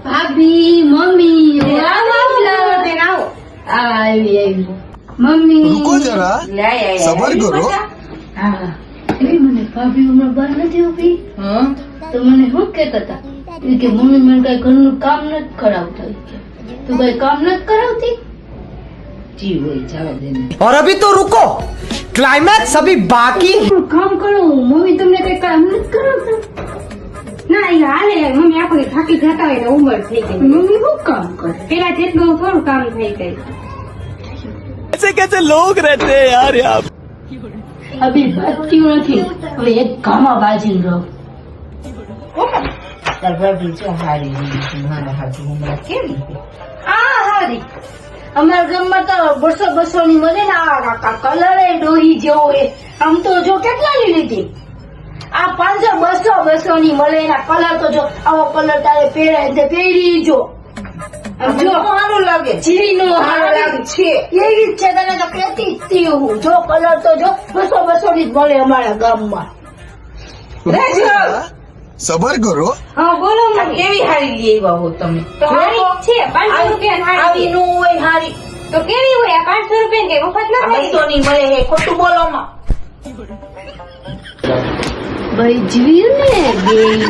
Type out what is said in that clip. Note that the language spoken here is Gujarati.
ભાભી મમ્મી આવી મમ્મી रुको जरा सबर करो હા એ મને ભાભી હમણાં બહાર નથી ઉભી તો મને શું કહેતા હતા કે મમ્મી મને કઈ ઘરનું કામ નથી કરાવતા તું કઈ કામ નથી કરાવતી और अभी तो रुको क्लाइमैक्स अभी बाकी કામ કરો મમ્મી તમને કઈ કામ નથી કરાવતા ના એ હાલે મમ્મી આખો દી થાકી જતા હોય એટલે ઉંમર થઈ ગઈ મમ્મી શું કામ કરે પેલા જેટલું થોડું કામ થઈ ગઈ कैसे कैसे लोग रहते हैं यार यहाँ અભી બાજ્યું નથી હવે એક ગામમાં બાજીને રહો હા હારી અમારા ગામમાં તો 200 ની મળે ને આ કલર ડોહી જેવો હે આમ તો જો કેટલાની લીધી આ 500 200 ની મળે ને કલર તો જો આવો કલર તારે પહેરાય તે પહેરી જો આમ જો સારું લાગે જીનો સારું લાગે છે એવી જ છે તને તો કહેતી જ હતી હું જો કલર તો જો 200 ની જ મળે અમારા ગામમાં रुको जरा सबर करो હા બોલો મમ્મી કેવી હારી લઈ આવ્યા હો તમે તો હારી જ છે 500 રૂપિયા હારી આવી નું હોય હારી તો કેવી હોય આ 500 રૂપિયા કે મફત ના થાય 200 ની મળે હે ખોટું બોલો માં ભાઈ જીવ્યું ને બેયને